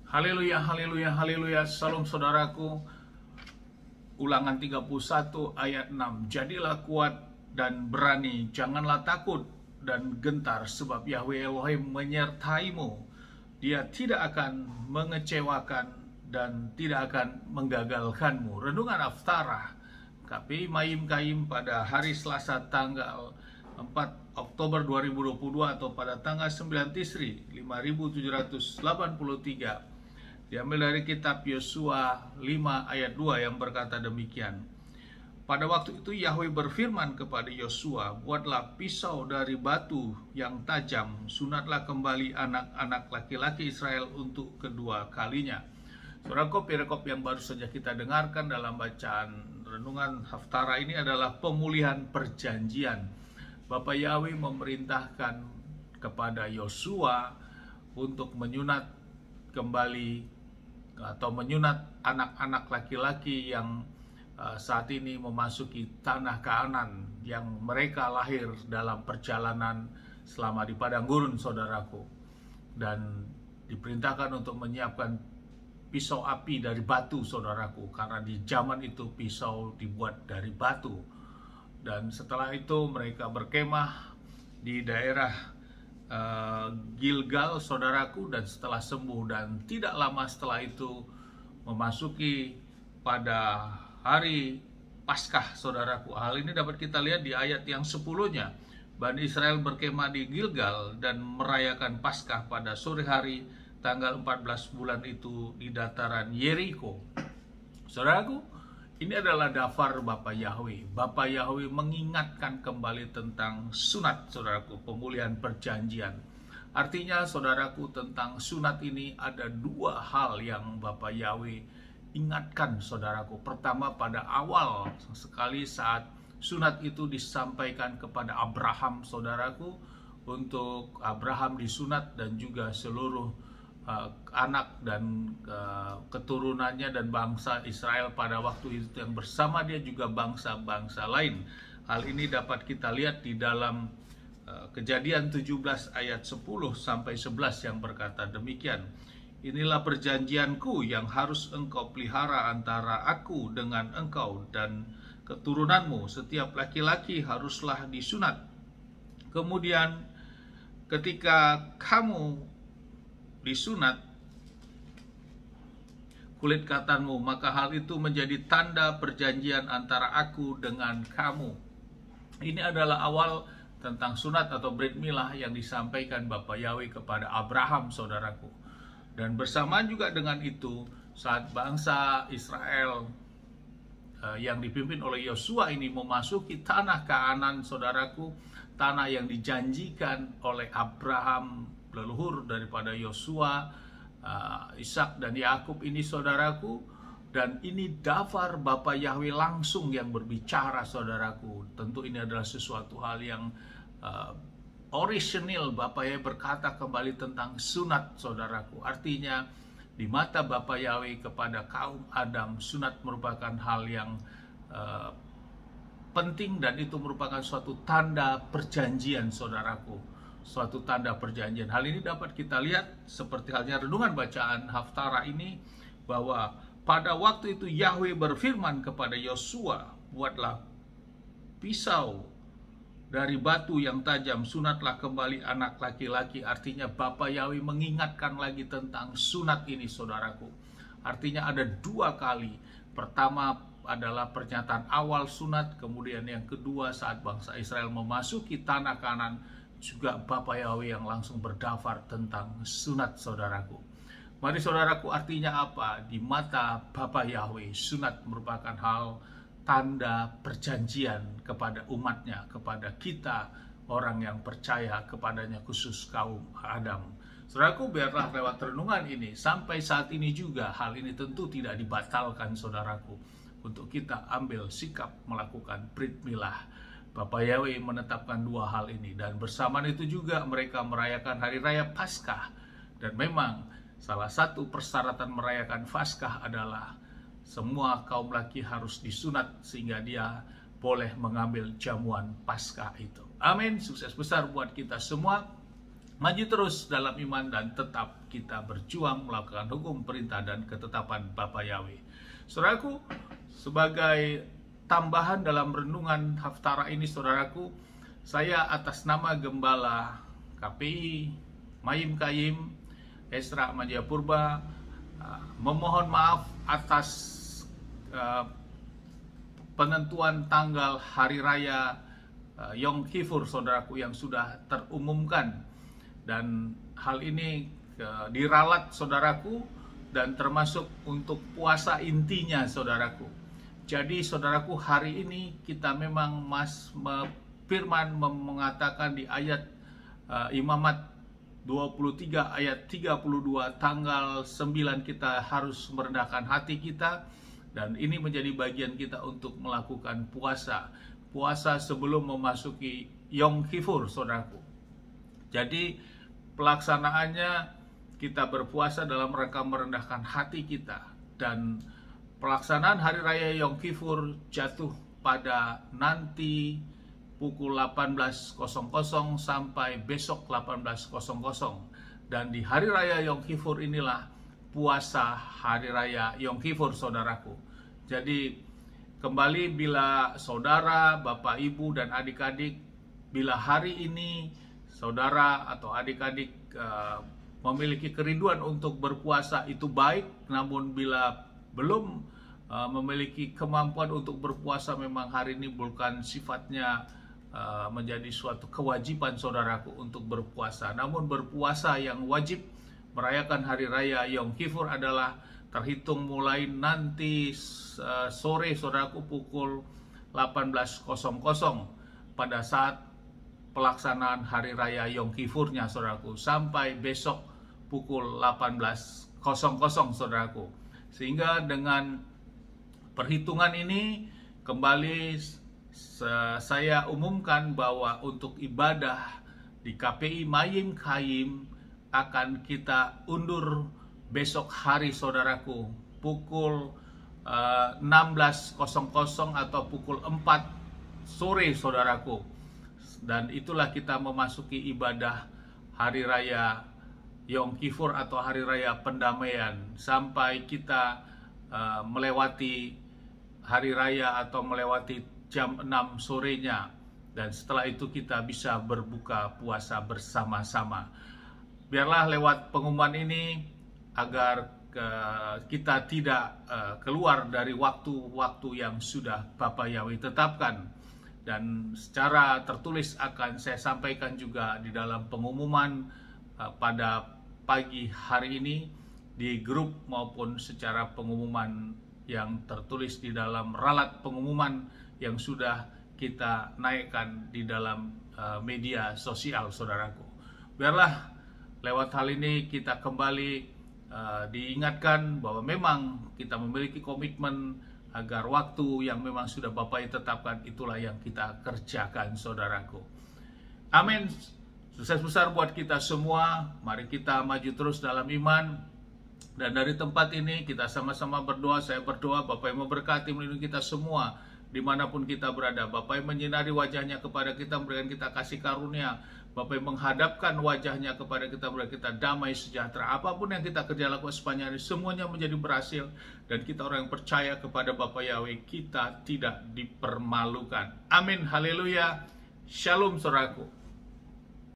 Haleluya, haleluya, haleluya. Salam saudaraku. Ulangan 31 ayat 6. Jadilah kuat dan berani, janganlah takut dan gentar, sebab Yahweh Elohim menyertaimu. Dia tidak akan mengecewakan dan tidak akan menggagalkanmu. Renungan Haftarah KPI Mayim Kaim pada hari Selasa tanggal 4 Oktober 2022 atau pada tanggal 9 Tisri 5783. Diambil dari kitab Yosua 5 ayat 2 yang berkata demikian. Pada waktu itu Yahweh berfirman kepada Yosua, buatlah pisau dari batu yang tajam, sunatlah kembali anak-anak laki-laki Israel untuk kedua kalinya. Saudaraku, perikop yang baru saja kita dengarkan dalam bacaan renungan Haftarah ini adalah pemulihan perjanjian. Bapak Yahweh memerintahkan kepada Yosua untuk menyunat kembali atau menyunat anak-anak laki-laki yang saat ini memasuki tanah Kanaan yang mereka lahir dalam perjalanan selama di padang gurun, saudaraku, dan diperintahkan untuk menyiapkan pisau api dari batu, saudaraku, karena di zaman itu pisau dibuat dari batu. Dan setelah itu mereka berkemah di daerah Gilgal, saudaraku, dan setelah sembuh dan tidak lama setelah itu memasuki pada hari Paskah, saudaraku. Hal ini dapat kita lihat di ayat yang 10-nya. Bani Israel berkemah di Gilgal dan merayakan Paskah pada sore hari tanggal 14 bulan itu di dataran Yeriko. Saudaraku, ini adalah daftar Bapak Yahweh. Bapak Yahweh mengingatkan kembali tentang sunat, saudaraku, pemulihan perjanjian. Artinya, saudaraku, tentang sunat ini ada dua hal yang Bapak Yahweh ingatkan, saudaraku. Pertama, pada awal sekali saat sunat itu disampaikan kepada Abraham, saudaraku, untuk Abraham disunat dan juga seluruh anak dan keturunannya dan bangsa Israel pada waktu itu yang bersama dia juga bangsa-bangsa lain. Hal ini dapat kita lihat di dalam Kejadian 17 ayat 10 sampai 11 yang berkata demikian. Inilah perjanjianku yang harus engkau pelihara antara aku dengan engkau dan keturunanmu. Setiap laki-laki haruslah disunat. Kemudian ketika kamu disunat kulit katanmu, maka hal itu menjadi tanda perjanjian antara aku dengan kamu. Ini adalah awal tentang sunat atau brit milah yang disampaikan Bapak Yahweh kepada Abraham, saudaraku. Dan bersamaan juga dengan itu, saat bangsa Israel yang dipimpin oleh Yosua ini memasuki tanah Kanaan, saudaraku, tanah yang dijanjikan oleh Abraham, leluhur daripada Yosua, Ishak dan Yakub ini, saudaraku. Dan ini daftar Bapak Yahweh langsung yang berbicara, saudaraku. Tentu ini adalah sesuatu hal yang orisinil. Bapak Yahweh berkata kembali tentang sunat, saudaraku. Artinya di mata Bapak Yahweh kepada kaum Adam, sunat merupakan hal yang penting dan itu merupakan suatu tanda perjanjian, saudaraku. Suatu tanda perjanjian. Hal ini dapat kita lihat seperti halnya renungan bacaan Haftarah ini, bahwa pada waktu itu Yahweh berfirman kepada Yosua, buatlah pisau dari batu yang tajam, sunatlah kembali anak laki-laki. Artinya Bapak Yahweh mengingatkan lagi tentang sunat ini, saudaraku. Artinya ada dua kali. Pertama adalah pernyataan awal sunat, kemudian yang kedua saat bangsa Israel memasuki tanah Kanaan, juga Bapak Yahweh yang langsung berdaftar tentang sunat, saudaraku. Mari saudaraku, artinya apa? Di mata Bapak Yahweh, sunat merupakan hal tanda perjanjian kepada umatnya, kepada kita orang yang percaya kepadanya, khusus kaum Adam. Saudaraku, biarlah lewat renungan ini, sampai saat ini juga hal ini tentu tidak dibatalkan, saudaraku, untuk kita ambil sikap melakukan brit milah. Bapak Yahweh menetapkan dua hal ini, dan bersamaan itu juga mereka merayakan hari raya Paskah. Dan memang salah satu persyaratan merayakan Paskah adalah semua kaum laki harus disunat sehingga dia boleh mengambil jamuan Paskah itu. Amin. Sukses besar buat kita semua. maju terus dalam iman dan tetap kita berjuang melakukan hukum, perintah, dan ketetapan Bapa Yahweh. Saudaraku, sebagai tambahan dalam renungan Haftarah ini, saudaraku, saya atas nama Gembala KPI Mayim Kayim Esra Manjayapurba memohon maaf atas penentuan tanggal hari raya Yom Kippur, saudaraku, yang sudah terumumkan. Dan hal ini diralat, saudaraku, dan termasuk untuk puasa intinya, saudaraku. Jadi, saudaraku, hari ini kita memang firman mengatakan di ayat Imamat 23 ayat 32, tanggal 9 kita harus merendahkan hati kita, dan ini menjadi bagian kita untuk melakukan puasa sebelum memasuki Yom Kippur, saudaraku. Jadi pelaksanaannya kita berpuasa dalam rangka merendahkan hati kita, dan pelaksanaan hari raya Yom Kippur jatuh pada nanti pukul 18.00 sampai besok 18.00. Dan di hari raya Yom Kippur inilah puasa hari raya Yom Kippur, saudaraku. Jadi kembali, bila saudara, bapak, ibu, dan adik-adik, bila hari ini saudara atau adik-adik memiliki kerinduan untuk berpuasa, itu baik. Namun bila belum memiliki kemampuan untuk berpuasa, memang hari ini bukan sifatnya menjadi suatu kewajiban saudaraku untuk berpuasa. Namun berpuasa yang wajib merayakan hari raya Yom Kippur adalah terhitung mulai nanti sore, saudaraku, pukul 18.00 pada saat pelaksanaan hari raya Yom Kippurnya, saudaraku, sampai besok pukul 18.00, saudaraku. Sehingga dengan perhitungan ini kembali saya umumkan bahwa untuk ibadah di KPI Mayim Kayim akan kita undur besok hari, saudaraku, pukul 16.00 atau pukul 4 sore, saudaraku. Dan itulah kita memasuki ibadah hari raya Yom Kippur atau hari raya pendamaian, sampai kita melewati hari raya atau melewati jam 6 sorenya. Dan setelah itu kita bisa berbuka puasa bersama-sama. Biarlah lewat pengumuman ini agar kita tidak keluar dari waktu-waktu yang sudah Bapa Yahweh tetapkan. Dan secara tertulis akan saya sampaikan juga di dalam pengumuman pada pagi hari ini di grup, maupun secara pengumuman yang tertulis di dalam ralat pengumuman yang sudah kita naikkan di dalam media sosial, saudaraku. Biarlah lewat hal ini kita kembali diingatkan bahwa memang kita memiliki komitmen agar waktu yang memang sudah Bapak tetapkan, itulah yang kita kerjakan, saudaraku. Amin. Sukses besar buat kita semua. Mari kita maju terus dalam iman. Dan dari tempat ini kita sama-sama berdoa. Saya berdoa Bapak yang memberkati, melindungi kita semua dimanapun kita berada. Bapak yang menyinari wajahnya kepada kita, memberikan kita kasih karunia. Bapak yang menghadapkan wajahnya kepada kita, memberikan kita damai sejahtera. Apapun yang kita kerja lakukan sepanjang hari, semuanya menjadi berhasil. Dan kita orang yang percaya kepada Bapa Yahweh, kita tidak dipermalukan. Amin. Haleluya. Shalom, saudaraku.